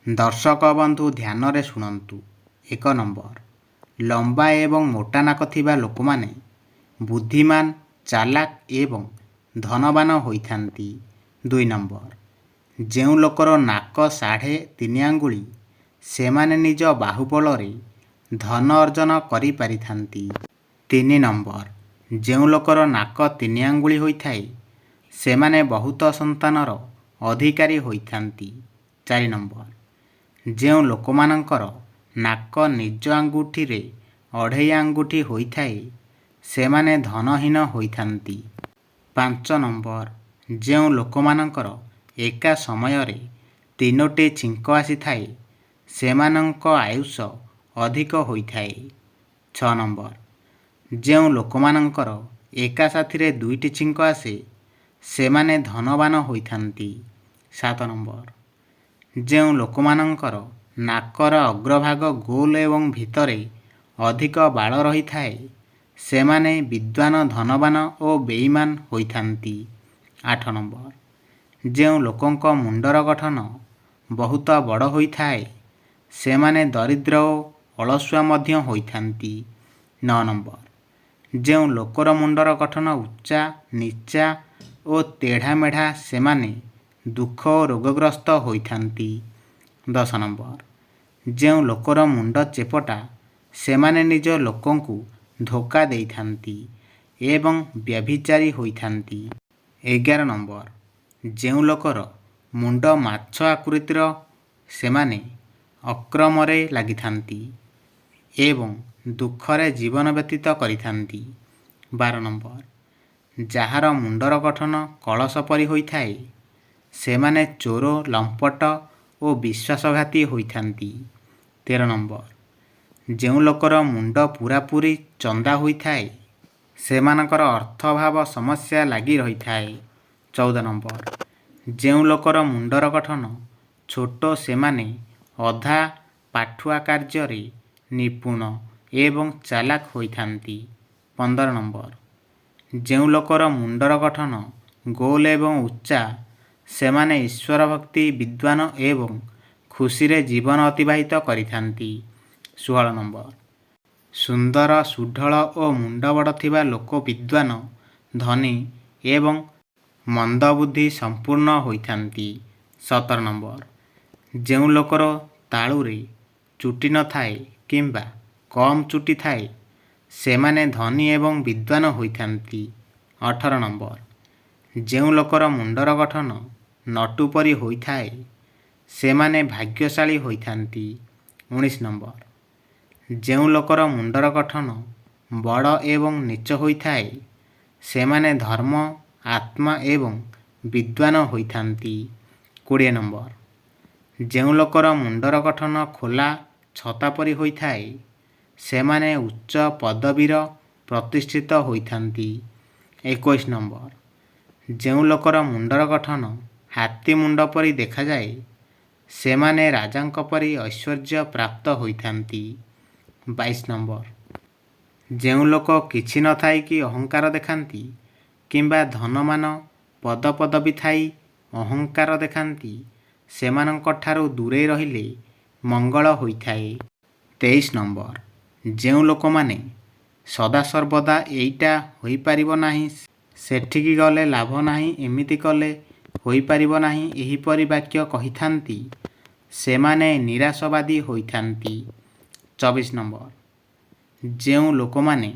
ଦର୍ଶକ ବନ୍ଧୁ ଧ୍ୟାନରେ ଶୁଣନ୍ତୁ। 1 ନମ୍ବର, ଲମ୍ବା ଏବଂ ମୋଟା ନାକ ଥିବା ଲୋକମାନେ ବୁଦ୍ଧିମାନ, ଚାଲାକ ଏବଂ ଧନବାନ ହୋଇଥାନ୍ତି। 2 ନମ୍ବର, ଯେଉଁ ଲୋକର ନାକ 3.5 ଆଙ୍ଗୁଳି ସେମାନେ ନିଜ ବାହୁବଳରେ ଧନ ଅର୍ଜନ କରିପାରିଥାନ୍ତି। 3 ନମ୍ବର, ଯେଉଁ ଲୋକର ନାକ 3 ଆଙ୍ଗୁଳି ହୋଇଥାଏ ସେମାନେ ବହୁତ ସନ୍ତାନର ଅଧିକାରୀ ହୋଇଥାନ୍ତି। 4 ନମ୍ବର, ଯେଉଁ ଲୋକମାନଙ୍କର ନାକ ନିଜ ଆଙ୍ଗୁଠିରେ 2.5 ଆଙ୍ଗୁଠି ହୋଇଥାଏ ସେମାନେ ଧନହୀନ ହୋଇଥାନ୍ତି। 5 ନମ୍ବର, ଯେଉଁ ଲୋକମାନଙ୍କର ଏକା ସମୟରେ 3ଟି ଛିଙ୍କ ଆସିଥାଏ ସେମାନଙ୍କ ଆୟୁଷ ଅଧିକ ହୋଇଥାଏ। 6 ନମ୍ବର, ଯେଉଁ ଲୋକମାନଙ୍କର ଏକା ସାଥିରେ 2ଟି ଛିଙ୍କ ଆସେ ସେମାନେ ଧନବାନ ହୋଇଥାନ୍ତି। 7 ନମ୍ବର, ଯେଉଁ ଲୋକମାନଙ୍କର ନାକର ଅଗ୍ରଭାଗ ଗୋଲ ଏବଂ ଭିତରେ ଅଧିକ ବାଳ ରହିଥାଏ ସେମାନେ ବିଦ୍ୱାନ, ଧନବାନ ଓ ବେଇମାନ ହୋଇଥାନ୍ତି। 8 ନମ୍ବର, ଯେଉଁ ଲୋକଙ୍କ ମୁଣ୍ଡର ଗଠନ ବହୁତ ବଡ଼ ହୋଇଥାଏ ସେମାନେ ଦରିଦ୍ର ଓ ଅଳସୁଆ ମଧ୍ୟ ହୋଇଥାନ୍ତି। 9 ନମ୍ବର, ଯେଉଁ ଲୋକର ମୁଣ୍ଡର ଗଠନ ଉଚ୍ଚା, ନିଚା ଓ ତେଢ଼ାମେଢ଼ା ସେମାନେ ଦୁଃଖ ଓ ରୋଗଗ୍ରସ୍ତ ହୋଇଥାନ୍ତି। 10 ନମ୍ବର, ଯେଉଁ ଲୋକର ମୁଣ୍ଡ ଚେପଟା ସେମାନେ ନିଜ ଲୋକଙ୍କୁ ଧୋକା ଦେଇଥାନ୍ତି ଏବଂ ବ୍ୟଭିଚାରୀ ହୋଇଥାନ୍ତି। 11 ନମ୍ବର, ଯେଉଁ ଲୋକର ମୁଣ୍ଡ ମାଛ ଆକୃତିର ସେମାନେ ଅକ୍ରମରେ ଲାଗିଥାନ୍ତି ଏବଂ ଦୁଃଖରେ ଜୀବନ ବ୍ୟତୀତ କରିଥାନ୍ତି। 12 ନମ୍ବର, ଯାହାର ମୁଣ୍ଡର ଗଠନ କଳସ ପରି ହୋଇଥାଏ ସେମାନେ ଚୋର, ଲମ୍ପଟ ଓ ବିଶ୍ୱାସଘାତୀ ହୋଇଥାନ୍ତି। 13 ନମ୍ବର, ଯେଉଁ ଲୋକର ମୁଣ୍ଡ ପୂରାପୂରି ଚନ୍ଦା ହୋଇଥାଏ ସେମାନଙ୍କର ଅର୍ଥାଭାବ ସମସ୍ୟା ଲାଗି ରହିଥାଏ। 14 ନମ୍ବର, ଯେଉଁ ଲୋକର ମୁଣ୍ଡର ଗଠନ ଛୋଟ ସେମାନେ ଅଧା ପାଠୁଆ କାର୍ଯ୍ୟରେ ନିପୁଣ ଏବଂ ଚାଲାକ ହୋଇଥାନ୍ତି। 15 ନମ୍ବର, ଯେଉଁ ଲୋକର ମୁଣ୍ଡର ଗଠନ ଗୋଲ ଏବଂ ଉଚ୍ଚା ସେମାନେ ଈଶ୍ୱର ଭକ୍ତି, ବିଦ୍ୱାନ ଏବଂ ଖୁସିରେ ଜୀବନ ଅତିବାହିତ କରିଥାନ୍ତି। 16 ନମ୍ବର, ସୁନ୍ଦର, ସୁଢଳ ଓ ମୁଣ୍ଡ ବଡ଼ ଥିବା ଲୋକ ବିଦ୍ୱାନ, ଧନୀ ଏବଂ ମନ୍ଦବୁଦ୍ଧି ସମ୍ପୂର୍ଣ୍ଣ ହୋଇଥାନ୍ତି। 17 ନମ୍ବର, ଯେଉଁ ଲୋକର ତାଳୁରେ ଚୁଟି ନଥାଏ କିମ୍ବା କମ୍ ଚୁଟି ଥାଏ ସେମାନେ ଧନୀ ଏବଂ ବିଦ୍ୱାନ ହୋଇଥାନ୍ତି। 18 ନମ୍ବର, ଯେଉଁ ଲୋକର ମୁଣ୍ଡର ଗଠନ ନଟୁ ପରି ହୋଇଥାଏ ସେମାନେ ଭାଗ୍ୟଶାଳୀ ହୋଇଥାନ୍ତି। 19 ନମ୍ବର, ଯେଉଁ ଲୋକର ମୁଣ୍ଡର ଗଠନ ବଡ଼ ଏବଂ ନୀଚ ହୋଇଥାଏ ସେମାନେ ଧର୍ମ, ଆତ୍ମା ଏବଂ ବିଦ୍ୱାନ ହୋଇଥାନ୍ତି। 20 ନମ୍ବର, ଯେଉଁ ଲୋକର ମୁଣ୍ଡର ଗଠନ ଖୋଲା ଛତା ପରି ହୋଇଥାଏ ସେମାନେ ଉଚ୍ଚ ପଦବୀର ପ୍ରତିଷ୍ଠିତ ହୋଇଥାନ୍ତି। 21 ନମ୍ବର, ଯେଉଁ ଲୋକର ମୁଣ୍ଡର ଗଠନ ହାତୀ ମୁଣ୍ଡ ପରି ଦେଖାଯାଏ ସେମାନେ ରାଜାଙ୍କ ପରି ଐଶ୍ୱର୍ଯ୍ୟ ପ୍ରାପ୍ତ ହୋଇଥାନ୍ତି। 22 ନମ୍ବର, ଯେଉଁ ଲୋକ କିଛି ନଥାଇକି ଅହଙ୍କାର ଦେଖାନ୍ତି କିମ୍ବା ଧନମାନ ପଦପଦବୀ ଥାଇ ଅହଙ୍କାର ଦେଖାନ୍ତି ସେମାନଙ୍କଠାରୁ ଦୂରେଇ ରହିଲେ ମଙ୍ଗଳ ହୋଇଥାଏ। 23 ନମ୍ବର, ଯେଉଁ ଲୋକମାନେ ସଦାସର୍ବଦା ଏଇଟା ହୋଇପାରିବ ନାହିଁ, ସେଠିକି ଗଲେ ଲାଭ ନାହିଁ, ଏମିତି କଲେ ହୋଇପାରିବ ନାହିଁ ଏହିପରି ବାକ୍ୟ କହିଥାନ୍ତି ସେମାନେ ନିରାଶବାଦୀ ହୋଇଥାନ୍ତି। 24 ନମ୍ବର, ଯେଉଁ ଲୋକମାନେ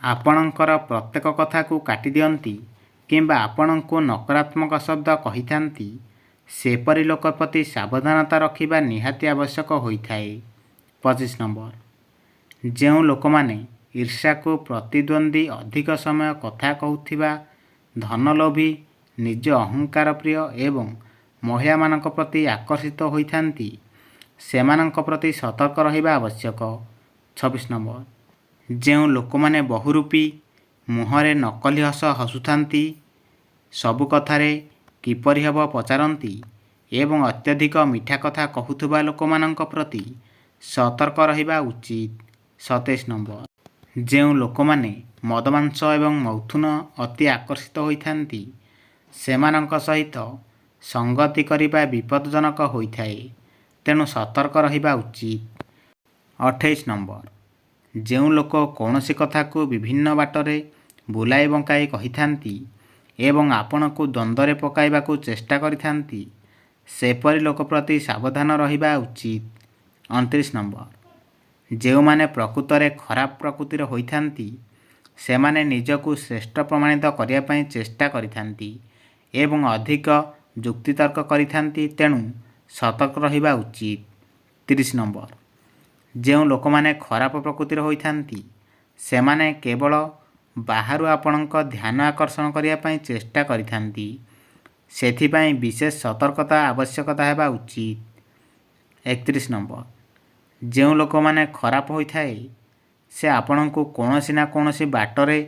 ଆପଣଙ୍କର ପ୍ରତ୍ୟେକ କଥାକୁ କାଟିଦିଅନ୍ତି କିମ୍ବା ଆପଣଙ୍କୁ ନକାରାତ୍ମକ ଶବ୍ଦ କହିଥାନ୍ତି ସେପରି ଲୋକ ପ୍ରତି ସାବଧାନତା ରଖିବା ନିହାତି ଆବଶ୍ୟକ ହୋଇଥାଏ। 25 ନମ୍ବର, ଯେଉଁ ଲୋକମାନେ ଈର୍ଷାକୁ ପ୍ରତିଦ୍ୱନ୍ଦ୍ୱୀ, ଅଧିକ ସମୟ କଥା କହୁଥିବା, ଧନଲୋଭୀ, ନିଜ ଅହଙ୍କାର ପ୍ରିୟ ଏବଂ ମହିଳାମାନଙ୍କ ପ୍ରତି ଆକର୍ଷିତ ହୋଇଥାନ୍ତି ସେମାନଙ୍କ ପ୍ରତି ସତର୍କ ରହିବା ଆବଶ୍ୟକ। 26 ନମ୍ବର, ଯେଉଁ ଲୋକମାନେ ବହୁରୂପୀ, ମୁହଁରେ ନକଲି ହସ ହସୁଥାନ୍ତି, ସବୁ କଥାରେ କିପରି ହେବ ପଚାରନ୍ତି ଏବଂ ଅତ୍ୟଧିକ ମିଠା କଥା କହୁଥିବା ଲୋକମାନଙ୍କ ପ୍ରତି ସତର୍କ ରହିବା ଉଚିତ। 27 ନମ୍ବର, ଯେଉଁ ଲୋକମାନେ ମଦ, ମାଂସ ଏବଂ ମୈଥୁନ ଅତି ଆକର୍ଷିତ ହୋଇଥାନ୍ତି ସେମାନଙ୍କ ସହିତ ସଙ୍ଗତି କରିବା ବିପଦଜନକ ହୋଇଥାଏ ତେଣୁ ସତର୍କ ରହିବା ଉଚିତ। 28 ନମ୍ବର, ଯେଉଁ ଲୋକ କୌଣସି କଥାକୁ ବିଭିନ୍ନ ବାଟରେ ବୁଲାଇ ବଙ୍କାଇ କହିଥାନ୍ତି ଏବଂ ଆପଣଙ୍କୁ ଦ୍ୱନ୍ଦ୍ୱରେ ପକାଇବାକୁ ଚେଷ୍ଟା କରିଥାନ୍ତି, ସେପରି ଲୋକ ପ୍ରତି ସାବଧାନ ରହିବା ଉଚିତ। 29 ନମ୍ବର, ଯେଉଁମାନେ ପ୍ରକୃତରେ ଖରାପ ପ୍ରକୃତିର ହୋଇଥାନ୍ତି, ସେମାନେ ନିଜକୁ ଶ୍ରେଷ୍ଠ ପ୍ରମାଣିତ କରିବା ପାଇଁ ଚେଷ୍ଟା କରିଥାନ୍ତି ଏବଂ ଅଧିକ ଯୁକ୍ତିତର୍କ କରିଥାନ୍ତି, ତେଣୁ ସତର୍କ ରହିବା ଉଚିତ। 30 ନମ୍ବର, ଯେଉଁ ଲୋକମାନେ ଖରାପ ପ୍ରକୃତିର ହୋଇଥାନ୍ତି, ସେମାନେ କେବଳ ବାହାରୁ ଆପଣଙ୍କ ଧ୍ୟାନ ଆକର୍ଷଣ କରିବା ପାଇଁ ଚେଷ୍ଟା କରିଥାନ୍ତି, ସେଥିପାଇଁ ବିଶେଷ ସତର୍କତା ଆବଶ୍ୟକତା ହେବା ଉଚିତ। 31 ନମ୍ବର, ଯେଉଁ ଲୋକମାନେ ଖରାପ ହୋଇଥାଏ, ସେ ଆପଣଙ୍କୁ କୌଣସି ନା କୌଣସି ବାଟରେ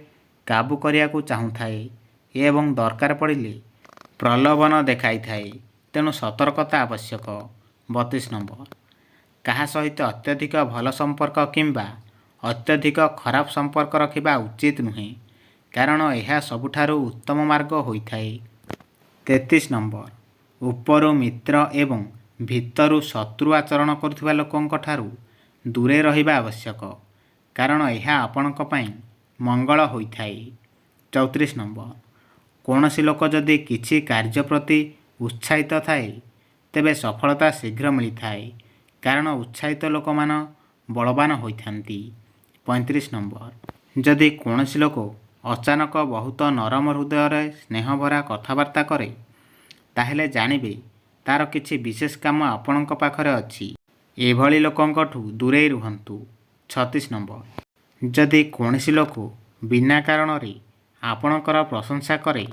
କାବୁ କରିବାକୁ ଚାହୁଁଥାଏ ଏବଂ ଦରକାର ପଡ଼ିଲେ ପ୍ରଲୋଭନ ଦେଖାଇଥାଏ, ତେଣୁ ସତର୍କତା ଆବଶ୍ୟକ। 32 ନମ୍ବର, କାହା ସହିତ ଅତ୍ୟଧିକ ଭଲ ସମ୍ପର୍କ କିମ୍ବା ଅତ୍ୟଧିକ ଖରାପ ସମ୍ପର୍କ ରଖିବା ଉଚିତ ନୁହେଁ, କାରଣ ଏହା ସବୁଠାରୁ ଉତ୍ତମ ମାର୍ଗ ହୋଇଥାଏ। 33 ନମ୍ବର, ଉପରୁ ମିତ୍ର ଏବଂ ଭିତରୁ ଶତ୍ରୁ ଆଚରଣ କରୁଥିବା ଲୋକଙ୍କଠାରୁ ଦୂରେଇ ରହିବା ଆବଶ୍ୟକ, କାରଣ ଏହା ଆପଣଙ୍କ ପାଇଁ ମଙ୍ଗଳ ହୋଇଥାଏ। 34 ନମ୍ବର, କୌଣସି ଲୋକ ଯଦି କିଛି କାର୍ଯ୍ୟ ପ୍ରତି ଉତ୍ସାହିତ ଥାଏ, ତେବେ ସଫଳତା ଶୀଘ୍ର ମିଳିଥାଏ, କାରଣ ଉତ୍ସାହିତ ଲୋକମାନେ ବଳବାନ ହୋଇଥାନ୍ତି। 35 ନମ୍ବର, ଯଦି କୌଣସି ଲୋକ ଅଚାନକ ବହୁତ ନରମ ହୃଦୟରେ ସ୍ନେହଭରା କଥାବାର୍ତ୍ତା କରେ, ତାହେଲେ ଜାଣିବେ ତା'ର କିଛି ବିଶେଷ କାମ ଆପଣଙ୍କ ପାଖରେ ଅଛି। ଏଭଳି ଲୋକଙ୍କଠୁ ଦୂରେଇ ରୁହନ୍ତୁ। 36 ନମ୍ବର, ଯଦି କୌଣସି ଲୋକ ବିନା କାରଣରେ ଆପଣଙ୍କର ପ୍ରଶଂସା କରେ,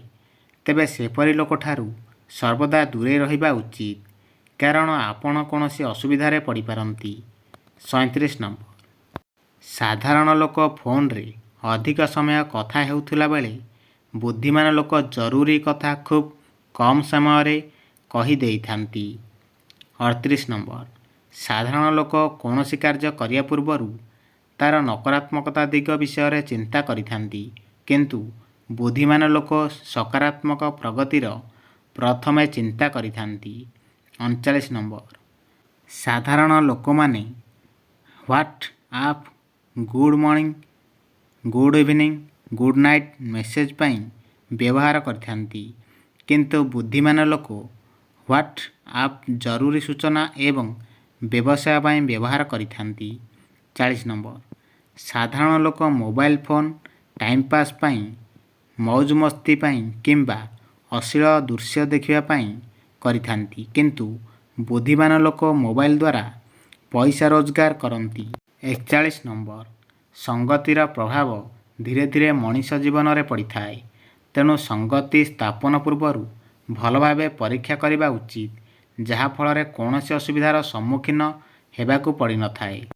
ତେବେ ସେପରି ଲୋକଠାରୁ ସର୍ବଦା ଦୂରେଇ ରହିବା ଉଚିତ, କାରଣ ଆପଣ କୌଣସି ଅସୁବିଧାରେ ପଡ଼ିପାରନ୍ତି। 37 ନମ୍ବର, ସାଧାରଣ ଲୋକ ଫୋନରେ ଅଧିକ ସମୟ କଥା ହେଉଥିଲା ବେଳେ ବୁଦ୍ଧିମାନ ଲୋକ ଜରୁରୀ କଥା ଖୁବ୍ କମ୍ ସମୟରେ କହିଦେଇଥାନ୍ତି। 38 ନମ୍ବର, ସାଧାରଣ ଲୋକ କୌଣସି କାର୍ଯ୍ୟ କରିବା ପୂର୍ବରୁ ତା'ର ନକାରାତ୍ମକତା ଦିଗ ବିଷୟରେ ଚିନ୍ତା କରିଥାନ୍ତି, କିନ୍ତୁ ବୁଦ୍ଧିମାନ ଲୋକ ସକାରାତ୍ମକ ପ୍ରଗତିର ପ୍ରଥମେ ଚିନ୍ତା କରିଥାନ୍ତି। 39 ନମ୍ବର, ସାଧାରଣ ଲୋକମାନେ WhatsApp good morning, good evening, good night message ପାଇଁ ବ୍ୟବହାର କରିଥାନ୍ତି, କିନ୍ତୁ ବୁଦ୍ଧିମାନ ଲୋକ ହ୍ୱାଟ୍ସଆପ୍ ଜରୁରୀ ସୂଚନା ଏବଂ ବ୍ୟବସାୟ ପାଇଁ ବ୍ୟବହାର କରିଥାନ୍ତି। 40 ନମ୍ବର, ସାଧାରଣ ଲୋକ ମୋବାଇଲ ଫୋନ ଟାଇମପାସ୍ ପାଇଁ, ମଉଜ ମସ୍ତି ପାଇଁ କିମ୍ବା ଅଶ୍ଳୀଳ ଦୃଶ୍ୟ ଦେଖିବା ପାଇଁ କରିଥାନ୍ତି, କିନ୍ତୁ ବୁଦ୍ଧିମାନ ଲୋକ ମୋବାଇଲ ଦ୍ୱାରା ପଇସା ରୋଜଗାର କରନ୍ତି। 41 ନମ୍ବର, ସଙ୍ଗତିର ପ୍ରଭାବ ଧୀରେ ଧୀରେ ମଣିଷ ଜୀବନରେ ପଡ଼ିଥାଏ, ତେଣୁ ସଙ୍ଗତି ସ୍ଥାପନ ପୂର୍ବରୁ ଭଲ ଭାବେ ପରୀକ୍ଷା କରିବା ଉଚିତ, ଯାହାଫଳରେ କୌଣସି ଅସୁବିଧାର ସମ୍ମୁଖୀନ ହେବାକୁ ପଡ଼ିନଥାଏ।